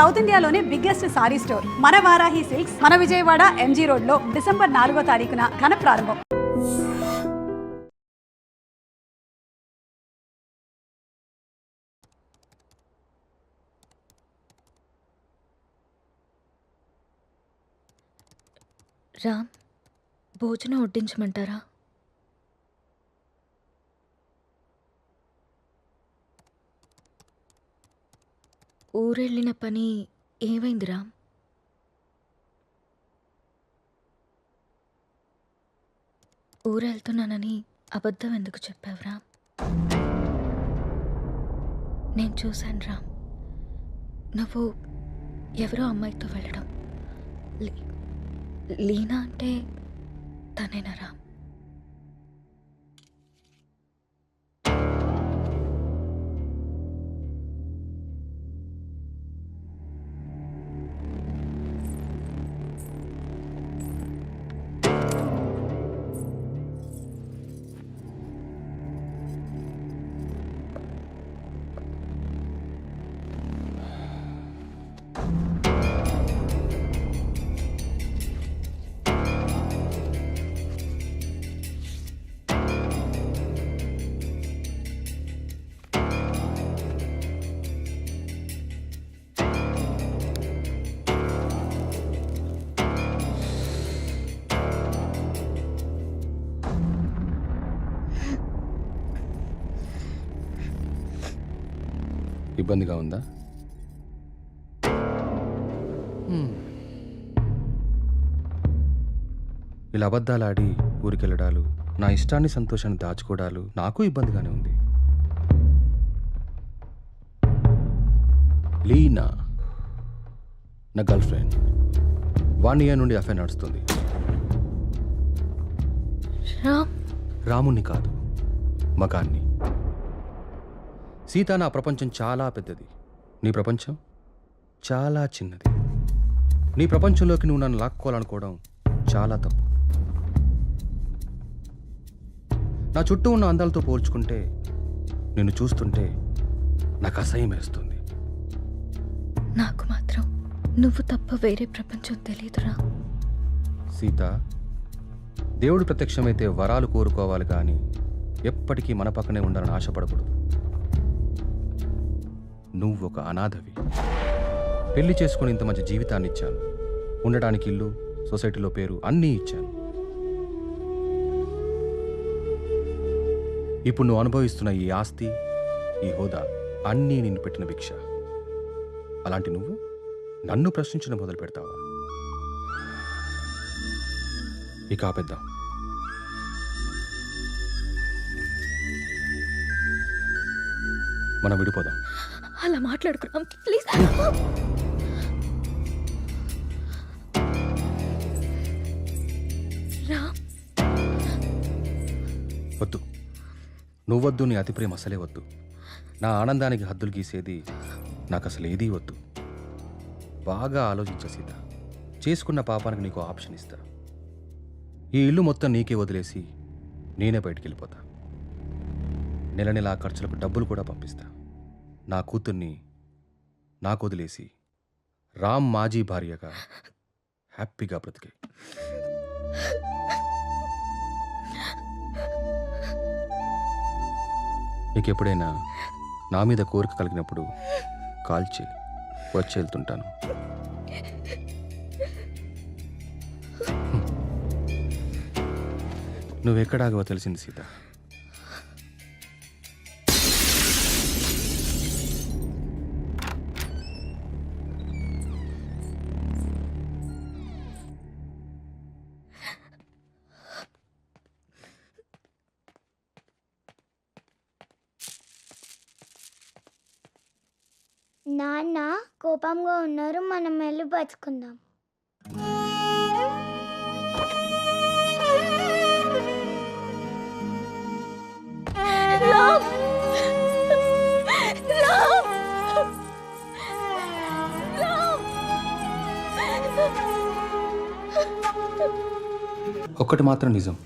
South ఇండియాలోనే biggest sorry store మన Varahi silks మన విజయవాడ ఎంజీ రోడ్ లో డిసెంబర్ 4వ తారీఖున ఘన ప్రారంభం. రామ్, భోజనం వడ్డించమంటారా? ఊరెళ్ళిన పని ఏమైంది రామ్? ఊరెళ్తున్నానని అబద్ధం ఎందుకు చెప్పావు రామ్? నేను చూశాను రామ్, నువ్వు ఎవరో అమ్మాయితో వెళ్ళడం. లీనా అంటే తనేనా రామ్? ఇబ్బందిగా ఉందా? ఇలా అబద్ధాలాడి ఊరికెళ్ళడాలు, నా ఇష్టాన్ని సంతోషాన్ని దాచుకోవడాలు నాకు ఇబ్బందిగానే ఉంది. లీనా నా గర్ల్ ఫ్రెండ్. 1 year నుండి అఫైర్ నడుస్తుంది. రాముణ్ణి కాదు, మగాన్ని. సీత, నా ప్రపంచం చాలా పెద్దది, నీ ప్రపంచం చాలా చిన్నది. నీ ప్రపంచంలోకి నువ్వు నన్ను లాక్కోవాలనుకోవడం చాలా తప్పు. నా చుట్టూ ఉన్న అందాలతో పోల్చుకుంటే నిన్ను చూస్తుంటే నాకు అసహ్యం వేస్తుంది. నాకు మాత్రం నువ్వు తప్ప వేరే ప్రపంచం తెలియదురా. సీత, దేవుడు ప్రత్యక్షమైతే వరాలు కోరుకోవాలి కానీ ఎప్పటికీ మన పక్కనే ఉండాలని ఆశపడకూడదు. నువ్వు ఒక అనాథవి. పెళ్లి చేసుకుని ఇంత మంచి జీవితాన్ని ఇచ్చాను, ఉండడానికి ఇల్లు, సొసైటీలో పేరు అన్నీ ఇచ్చాను. ఇప్పుడు నువ్వు అనుభవిస్తున్న ఈ ఆస్తి, ఈ హోదా అన్నీ నిన్ను పెట్టిన భిక్ష. అలాంటి నువ్వు నన్ను ప్రశ్నించడం మొదలు పెడతావా? ఇక ఆపేద్దాం. మనం విడిపోదాం. అలా మాట్లాడుకున్నాం ప్లీజ్. వద్దు, నువ్వొద్దు, నీ అతి ప్రేమ అసలే వద్దు. నా ఆనందానికి హద్దులు గీసేది నాకు అసలు ఏదీ వద్దు. బాగా ఆలోచించ సీత. చేసుకున్న పాపానికి నీకు ఆప్షన్ ఇస్తా. ఈ ఇల్లు మొత్తం నీకే వదిలేసి నేనే బయటికి వెళ్ళిపోతా. నెల నెలా ఖర్చులకు డబ్బులు కూడా పంపిస్తా. నా కూతుర్ని నాకు వదిలేసి రామ్ మాజీ భార్యగా హ్యాపీగా బ్రతికే. నీకెప్పుడైనా నా మీద కోరిక కలిగినప్పుడు కాల్ చేయి, వచ్చి వెళ్తుంటాను. నువ్వెక్కడాగో తెలిసింది సీత. నాన్న కోపంగా ఉన్నారు, మనం వెళ్ళి బతుకుందాం. ఒక్కటి మాత్రం నిజం,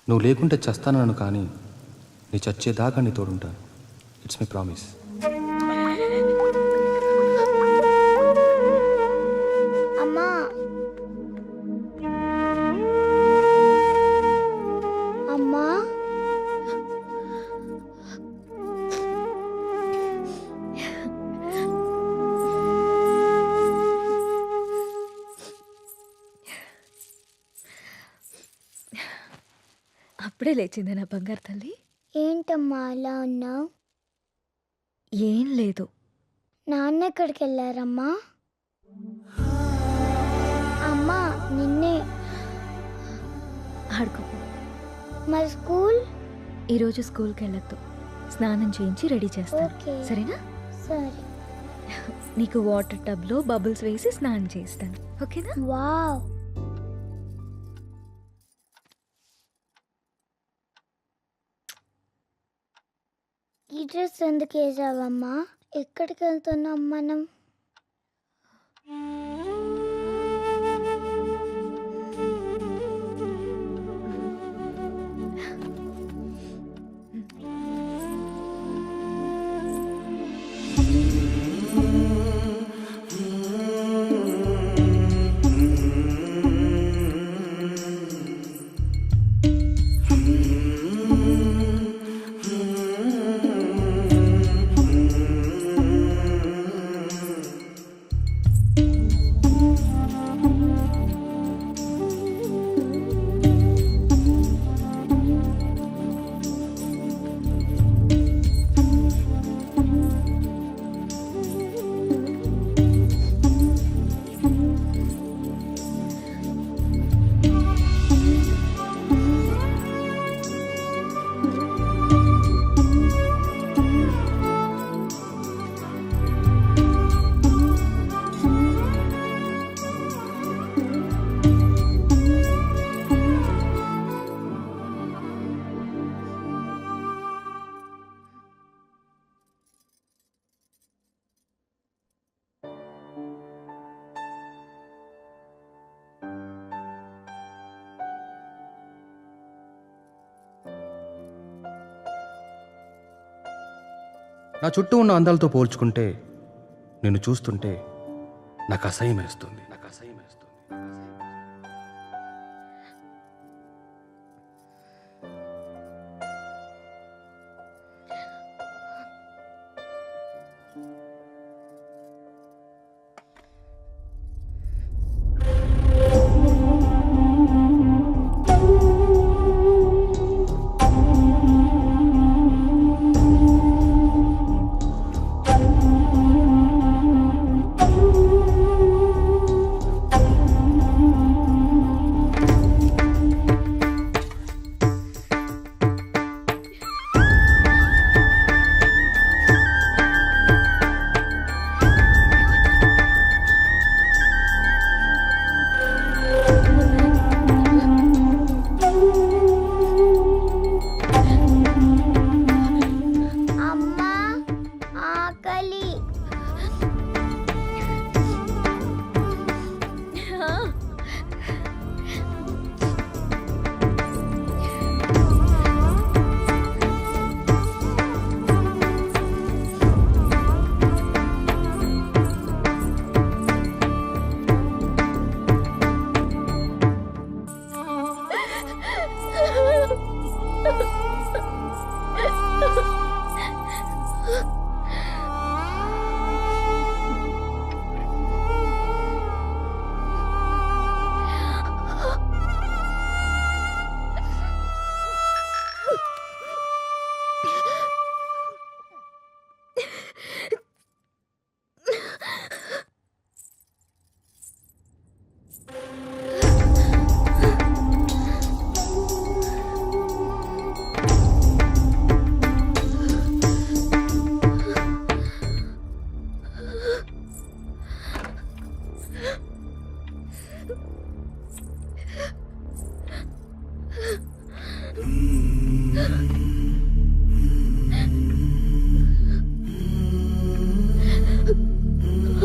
నువ్వు లేకుంటే చస్తానను, కానీ నీ చచ్చేదాకా నీ తోడుంటాను. It's my promise. ఇప్పుడే లేచింది నా బంగారు తల్లి. ఏంటమ్మా అలా ఉన్నావు? ఏం లేదు. నాన్న ఎక్కడికి వెళ్ళారమ్మా? అమ్మా నిన్నే. ఆడుకోపో. మరి స్కూల్? ఈరోజు స్కూల్కి వెళ్ళొద్దు. స్నానం చేయించి రెడీ చేస్తాను, ఓకే. సరేనా? సరే. నీకు వాటర్ టబ్లో బబుల్స్ వేసి స్నానం చేస్తాను, ఓకేనా? వావ్. ఈ డ్రెస్ ఎందుకు వేసావమ్మా? ఎక్కడికి వెళ్తున్నాం మనం? నా చుట్టూ ఉన్న అందాలతో పోల్చుకుంటే నిన్ను చూస్తుంటే నాకు అసహ్యం వేస్తుంది. అమ్మా ఆకలి.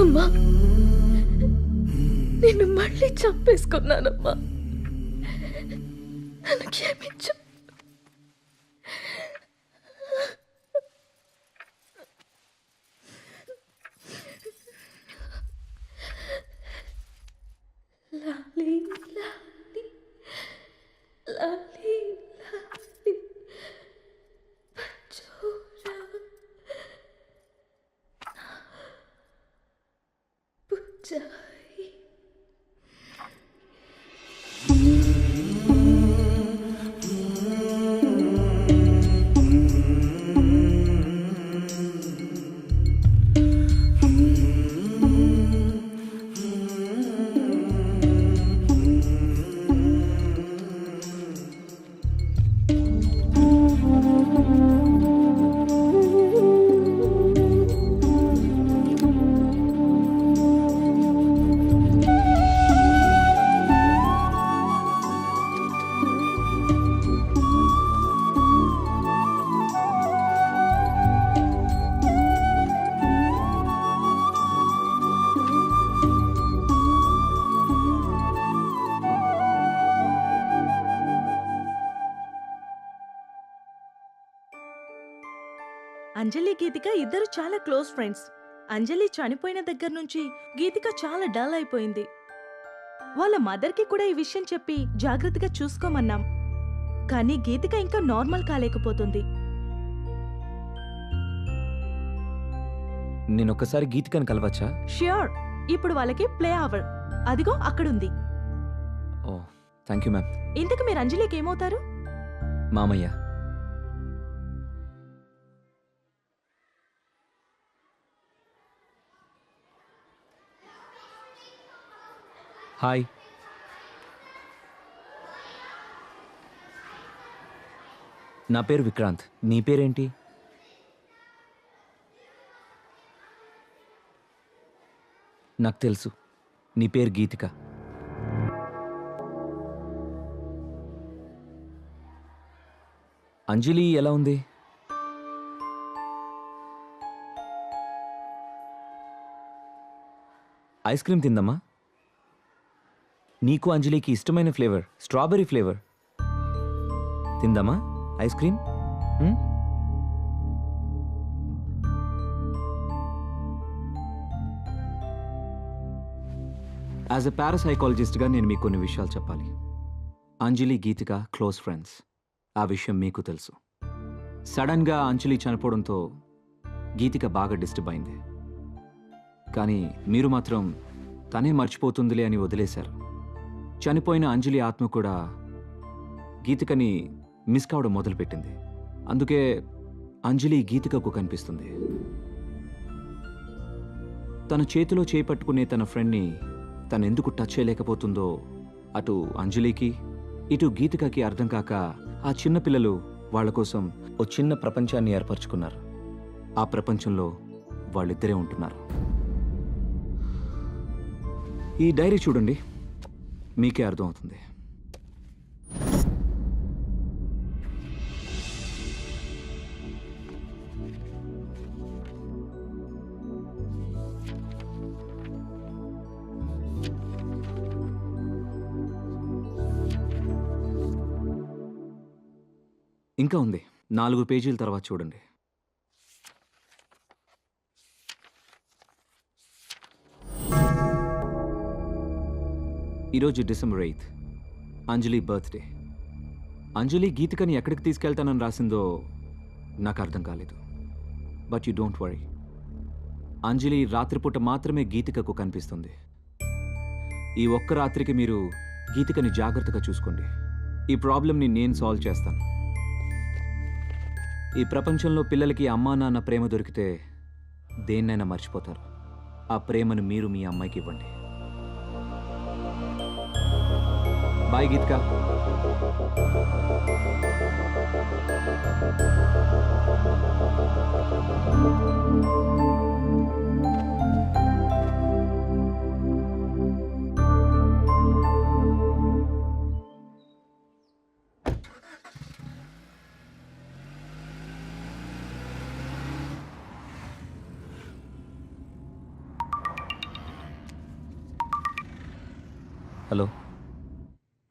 అమ్మా, నిన్ను మళ్ళీ చంపేసుకున్నానమ్మా. నన్ను క్షమించు. లాలీ లాలీ లాలీ లాలీ పచ్చోరా పుచ్చాయి. అంజలి గీతిక ఇద్దరు చాలా క్లోజ్ ఫ్రెండ్స్. అంజలి చనిపోయిన దగ్గర నుంచి గీతిక చాలా డల్ అయిపోయింది. వాళ్ళ మదర్కి కూడా ఈ విషయం చెప్పి జాగ్రత్తగా చూసుకోమన్నాం. కానీ గీతిక ఇంకా నార్మల్ కాలేకపోతుంది. నేనొక్కసారి గీతికని కలవచ్చా? ష్యూర్. ఇప్పుడు వాళ్ళకి ప్లే అవర్. అదిగో అక్కడుంది. ఓ థ్యాంక్ యూ మ్యామ్. ఇంతకు మీరు అంజలికి ఏమవుతారు? మామయ్య. హాయ్. నా పేరు విక్రాంత్. నీ పేరేంటి? నాకు తెలుసు, నీ పేరు గీతిక. అంజలి ఎలా ఉంది? ఐస్ క్రీమ్ తిందమ్మా. నీకు అంజలికి ఇష్టమైన ఫ్లేవర్ స్ట్రాబెర్రీ ఫ్లేవర్. తిందమ్మా ఐస్ క్రీమ్. యాజ్ ఎ పారాసైకాలజిస్ట్గా నేను మీకు కొన్ని విషయాలు చెప్పాలి. Anjali Geethika close friends. ఆ విషయం మీకు తెలుసు. సడన్గా అంజలి చనిపోవడంతో గీతిక బాగా డిస్టర్బ్ అయింది. కానీ మీరు మాత్రం తనే మర్చిపోతుందిలే అని వదిలేశారు. చనిపోయిన అంజలి ఆత్మ కూడా గీతికని మిస్ కావడం మొదలుపెట్టింది. అందుకే అంజలి గీతికకు కనిపిస్తుంది. తన చేతిలో చేపట్టుకునే తన ఫ్రెండ్ని తనెందుకు టచ్ చేయలేకపోతుందో అటు అంజలికి ఇటు గీతికకి అర్థం కాక ఆ చిన్న పిల్లలు వాళ్ళ కోసం ఓ చిన్న ప్రపంచాన్ని ఏర్పరచుకున్నారు. ఆ ప్రపంచంలో వాళ్ళిద్దరే ఉంటున్నారు. ఈ డైరీ చూడండి, మీకే అర్థమవుతుంది. ఇంకా ఉంది, 4 పేజీల తర్వాత చూడండి. ఈరోజు డిసెంబర్ 8th, అంజలి బర్త్డే. అంజలి గీతికని ఎక్కడికి తీసుకెళ్తానని రాసిందో నాకు అర్థం కాలేదు. బట్ యు డోంట్ వరీ, అంజలి రాత్రిపూట మాత్రమే గీతికకు కనిపిస్తుంది. ఈ ఒక్క రాత్రికి మీరు గీతికని జాగ్రత్తగా చూసుకోండి. ఈ ప్రాబ్లంని నేను సాల్వ్ చేస్తాను. ఈ ప్రపంచంలో పిల్లలకి అమ్మా నాన్న ప్రేమ దొరికితే దేన్నైనా మర్చిపోతారు. ఆ ప్రేమను మీరు మీ అమ్మాయికి ఇవ్వండి. Bye Geethika. Hello.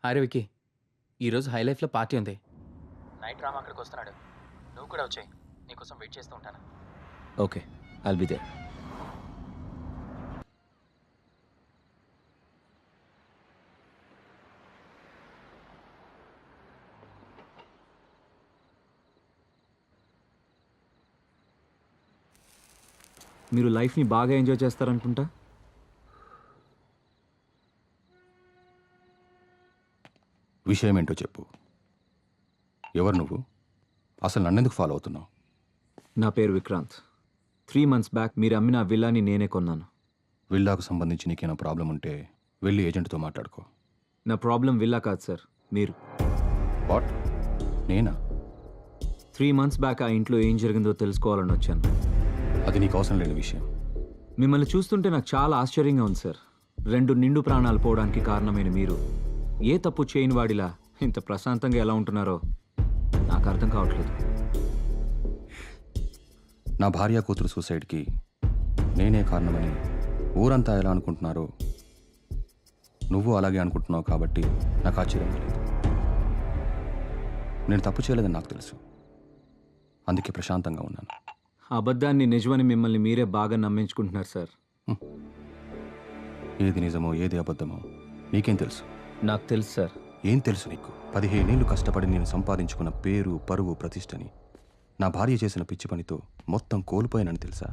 Hi Vicky, ఈరోజు హై లైఫ్లో పార్టీ ఉంది. నైట్ రామ్ అక్కడికి వస్తున్నాడు. నువ్వు కూడా వచ్చాయి. నీకోసం వెయిట్ చేస్తూ ఉంటాను. Okay, I'll be there. మీరు లైఫ్ని బాగా ఎంజాయ్ చేస్తారనుకుంటా. విషయం ఏంటో చెప్పు. ఎవరు నువ్వు? అసలు నన్నెందుకు ఫాలో అవుతున్నావు? నా పేరు విక్రాంత్. 3 months బ్యాక్ మీరు అమ్మిన ఆ విల్లాని నేనే కొన్నాను. విల్లాకు సంబంధించి నీకేమైనా ప్రాబ్లం ఉంటే వెళ్ళి ఏజెంట్తో మాట్లాడుకో. నా ప్రాబ్లం విల్లా కాదు సార్, మీరు. వాట్? నేనా? 3 months బ్యాక్ ఆ ఇంట్లో ఏం జరిగిందో తెలుసుకోవాలని వచ్చాను. అది నీకు అవసరం లేని విషయం. మిమ్మల్ని చూస్తుంటే నాకు చాలా ఆశ్చర్యంగా ఉంది సార్. 2 నిండు ప్రాణాలు పోవడానికి కారణమైన మీరు ఏ తప్పు చేయని వాడిలా ఇంత ప్రశాంతంగా ఎలా ఉంటున్నారో నాకు అర్థం కావట్లేదు. నా భార్య కూతురు సూసైడ్కి నేనే కారణమని ఊరంతా ఎలా అనుకుంటున్నారో నువ్వు అలాగే అనుకుంటున్నావు కాబట్టి నాకు ఆశ్చర్యం లేదు. నేను తప్పు చేయలేదని నాకు తెలుసు. అందుకే ప్రశాంతంగా ఉన్నాను. అబద్ధాన్ని నిజమని మిమ్మల్ని మీరే బాగా నమ్మించుకుంటున్నారు సార్. ఏది నిజమో ఏది అబద్ధమో నీకేం తెలుసు? నాకు తెలుసు సార్. ఏం తెలుసు నీకు? 15 ఏళ్ళు కష్టపడి నేను సంపాదించుకున్న పేరు, పరువు, ప్రతిష్టని నా భార్య చేసిన పిచ్చి పనితో మొత్తం కోల్పోయానని తెలుసా?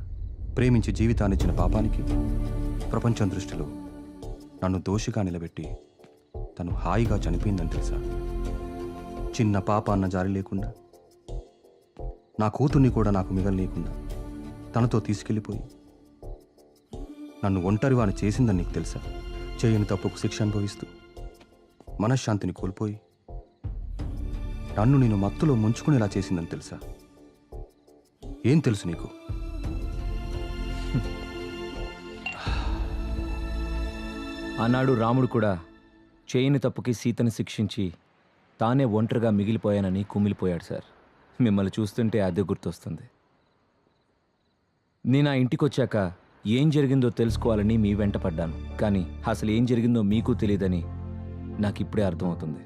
ప్రేమించి జీవితాన్నిచ్చిన పాపానికి ప్రపంచం దృష్టిలో నన్ను దోషిగా నిలబెట్టి తను హాయిగా చనిపోయిందని తెలుసా? చిన్న పాప అన్న జారి లేకుండా, నా కూతుర్ని కూడా నాకు మిగలనీయకుండా తనతో తీసుకెళ్ళిపోయి నన్ను ఒంటరివాని చేసిందని నీకు తెలుసా? చేయని తప్పుకు శిక్ష అనుభవిస్తూ మనశ్శాంతిని కోల్పోయి నన్ను నేను మత్తులో ముంచుకునేలా చేసిందని తెలుసా? ఏం తెలుసు నీకు? ఆనాడు రాముడు కూడా చేయని తప్పుకి సీతను శిక్షించి తానే ఒంటరిగా మిగిలిపోయానని కుమిలిపోయాడు సార్. మిమ్మల్ని చూస్తుంటే అదే గుర్తొస్తుంది. నేను ఆ ఇంటికి వచ్చాక ఏం జరిగిందో తెలుసుకోవాలని మీ వెంట పడ్డాను. కానీ అసలు ఏం జరిగిందో మీకు తెలియదని నాకు ఇప్పుడే అర్థమవుతుంది.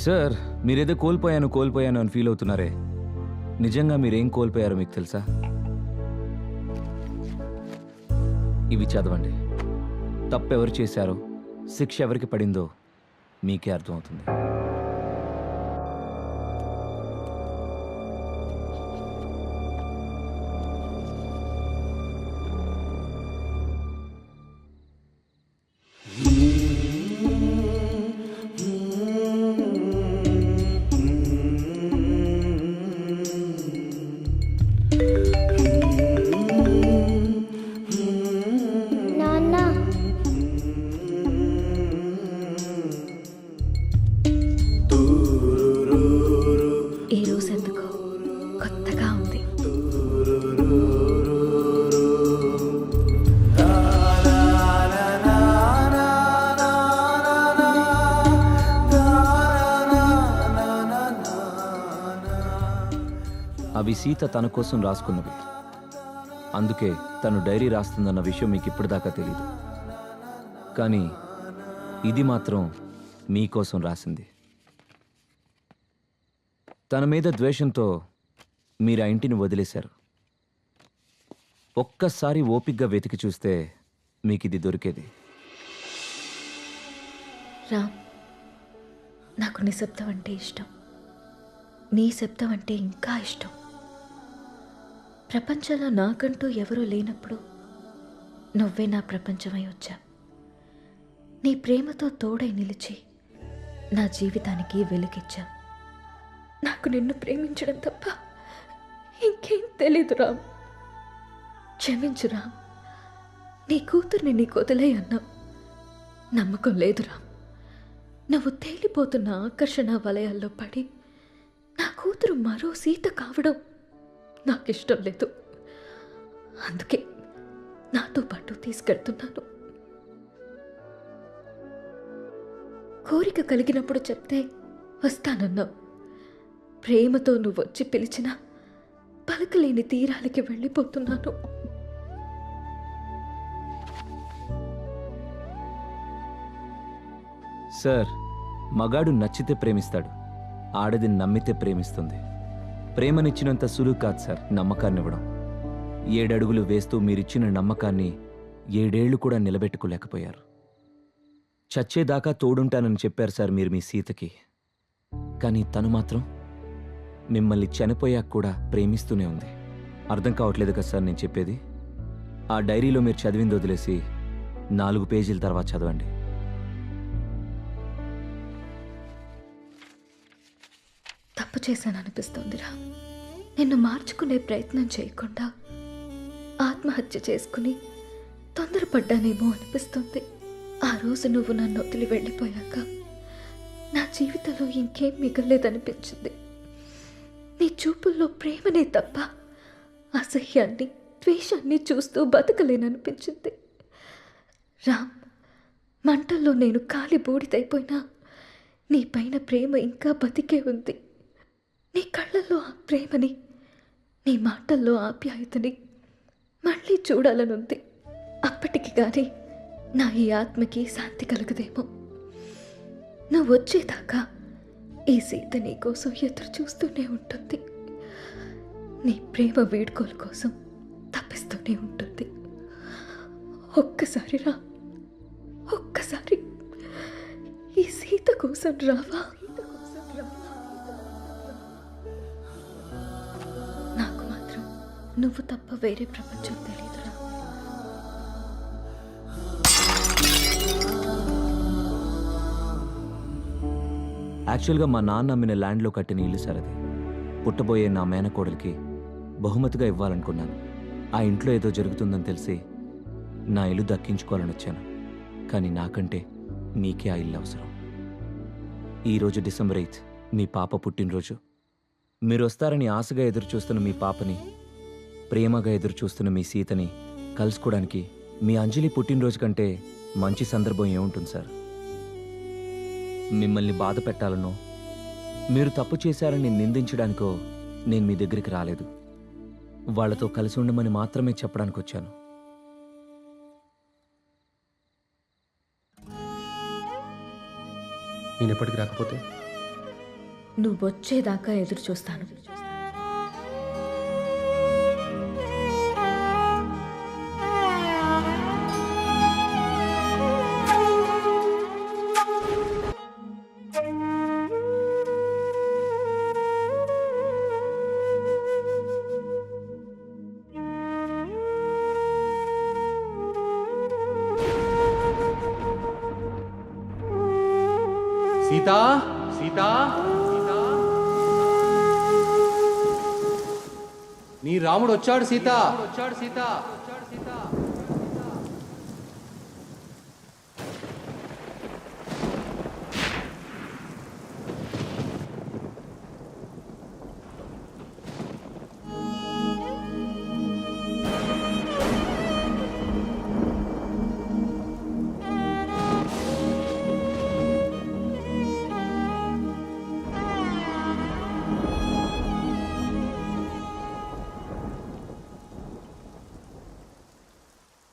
సార్, మీరేదో కోల్పోయాను అని ఫీల్ అవుతున్నారే, నిజంగా మీరేం కోల్పోయారో మీకు తెలుసా? ఇవి చదవండి. తప్పెవరు చేశారో, శిక్ష ఎవరికి పడిందో మీకే అర్థమవుతుంది. నాన్న ఈ రోజు ఎందుకో కొత్తగా ఉంది. అవి సీత తన కోసం రాసుకున్నవి. అందుకే తను డైరీ రాస్తుందన్న విషయం మీకు ఇప్పటిదాకా తెలీదు. కానీ ఇది మాత్రం మీకోసం రాసింది. తన మీద ద్వేషంతో మీరు ఆ ఇంటిని వదిలేశారు. ఒక్కసారి ఓపిగ్గా వెతికి చూస్తే మీకు ఇది దొరికేది. రామ్, నాకు నిశ్శబ్దం అంటే ఇష్టం. నీ శబ్దం అంటే ఇంకా ఇష్టం. ప్రపంచంలో నాకంటూ ఎవరూ లేనప్పుడు నువ్వే నా ప్రపంచమై వచ్చా. నీ ప్రేమతో తోడై నిలిచి నా జీవితానికి వెలుగిచ్చా. నాకు నిన్ను ప్రేమించడం తప్ప ఇంకేం తెలీదు రామ్. క్షమించు రామ్. నీ కూతుర్ని నీకు వదిలే అన్నా నమ్మకం లేదు రామ్. నువ్వు తేలిపోతున్న ఆకర్షణ వలయాల్లో పడి నా కూతురు మరో సీత కావడం నాకు ఇష్టం లేదు. అందుకే నాతో పాటు తీసుకెళ్తున్నాను. కోరిక కలిగినప్పుడు చెప్తే వస్తానన్నావు. ప్రేమతో నువ్వు వచ్చి పిలిచినా పలకలేని తీరాలకి వెళ్ళిపోతున్నాను. సార్, మగాడు నచ్చితే ప్రేమిస్తాడు, ఆడది నమ్మితే ప్రేమిస్తుంది. ప్రేమనిచ్చినంత సులువు కాదు సార్ నమ్మకాన్ని ఇవ్వడం. 7 అడుగులు వేస్తూ మీరిచ్చిన నమ్మకాన్ని 7 ఏళ్లు కూడా నిలబెట్టుకోలేకపోయారు. చచ్చేదాకా తోడుంటానని చెప్పారు సార్ మీరు మీ సీతకి. కానీ తను మాత్రం మిమ్మల్ని చనిపోయాక కూడా ప్రేమిస్తూనే ఉంది. అర్థం కావట్లేదు కదా సార్ నేను చెప్పేది? ఆ డైరీలో మీరు చదివింది వదిలేసి 4 పేజీల తర్వాత చదవండి. తప్పు చేశాననిపిస్తోందిరా. నిన్ను మార్చుకునే ప్రయత్నం చేయకుండా ఆత్మహత్య చేసుకుని తొందరపడ్డానేమో అనిపిస్తుంది. ఆ రోజు నువ్వు నన్ను వదిలి వెళ్ళిపోయాక నా జీవితంలో ఇంకేం మిగలేదనిపించింది. నీ చూపుల్లో ప్రేమనే తప్ప అసహ్యాన్ని, ద్వేషాన్ని చూస్తూ బతకలేననిపించింది. రామ్, మంటల్లో నేను కాలి బూడిదైపోయినా నీ పైన ప్రేమ ఇంకా బతికే ఉంది. నీ కళ్ళల్లో ఆ ప్రేమని, నీ మాటల్లో ఆప్యాయతని మళ్ళీ చూడాలనుంది. అప్పటికి కానీ నా ఈ ఆత్మకి శాంతి కలగదేమో. నువ్వు వచ్చేదాకా ఈ సీత నీ కోసం ఎదురు చూస్తూనే ఉంటుంది. నీ ప్రేమ వేడుకోల కోసం తప్పిస్తూనే ఉంటుంది. ఒక్కసారి రా, ఒక్కసారి ఈ సీత కోసం రావా? నాకు మాత్రం నువ్వు తప్ప వేరే ప్రపంచం తెలియదురా. యాక్చువల్గా మా నాన్న అమ్మిన ల్యాండ్లో కట్టిన ఇల్లు సార్ అది. పుట్టబోయే నా మేనకోడలికి బహుమతిగా ఇవ్వాలనుకున్నాను. ఆ ఇంట్లో ఏదో జరుగుతుందని తెలిసి నా ఇల్లు దక్కించుకోవాలని వచ్చాను. కానీ నాకంటే నీకే ఆ ఇల్లు అవసరం. ఈరోజు డిసెంబర్ 8 మీ పాప పుట్టినరోజు. మీరు వస్తారని ఆశగా ఎదురు చూస్తున్న మీ పాపని, ప్రేమగా ఎదురు చూస్తున్న మీ సీతని కలుసుకోవడానికి మీ అంజలి పుట్టినరోజు కంటే మంచి సందర్భం ఏముంటుంది సార్? మిమ్మల్ని బాధ పెట్టాలనో, మీరు తప్పు చేశారని నిందించడానికో నేను మీ దగ్గరికి రాలేదు. వాళ్లతో కలిసి ఉండమని మాత్రమే చెప్పడానికి వచ్చాను. నేను ఎప్పటికి రాకపోతే నువ్వు వచ్చేదాకా ఎదురు చూస్తాను. సీతా, సీతా, సీతా, నీ రాముడు వచ్చాడు సీతా, వచ్చాడు సీతా, వచ్చాడు సీతా.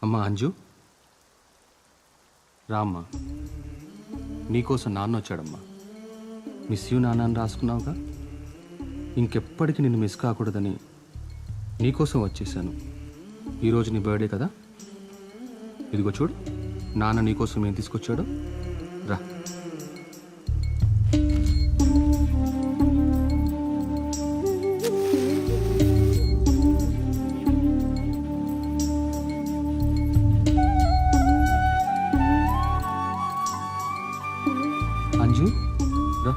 అమ్మా అంజు, రామ్మా. నీకోసం నాన్న వచ్చాడమ్మా. మిస్ యూ నాన్న అని రాసుకున్నావుగా. ఇంకెప్పటికీ నిన్ను మిస్ కాకూడదని నీకోసం వచ్చేసాను. ఈరోజు నీ బర్త్డే కదా, ఇదిగో చూడు నాన్న నీకోసం ఏం తీసుకొచ్చాడో. రా. అంజు రా,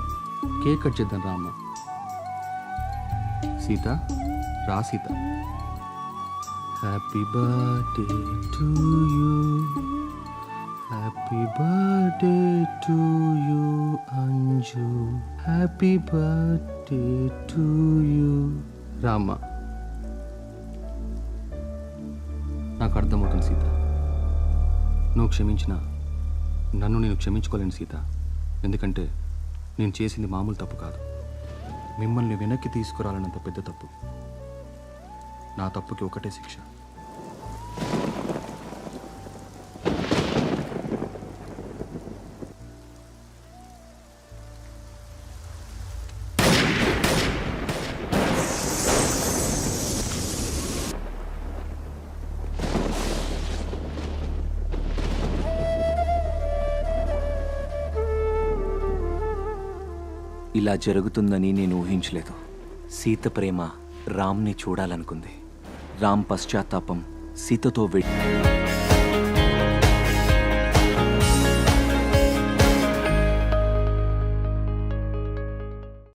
కేక్ కట్ చేద్దాం రా అమ్మ. సీత రా Sita. Happy birthday to you, happy birthday to you Anju, happy birthday to you. రా అమ్మ. నాకు అర్థమవుతుంది సీత, నువ్వు క్షమించినా నన్ను నేను క్షమించుకోలేను సీత. ఎందుకంటే నేను చేసింది మామూలు తప్పు కాదు, మిమ్మల్ని వెనక్కి తీసుకురాలన్నంత పెద్ద తప్పు. నా తప్పుకి ఒకటే శిక్ష. ఇలా జరుగుతుందని నేను ఊహించలేదు. సీత ప్రేమ రామ్ని చూడాలనుకుంది. రామ్ పశ్చాత్తాపం సీతతో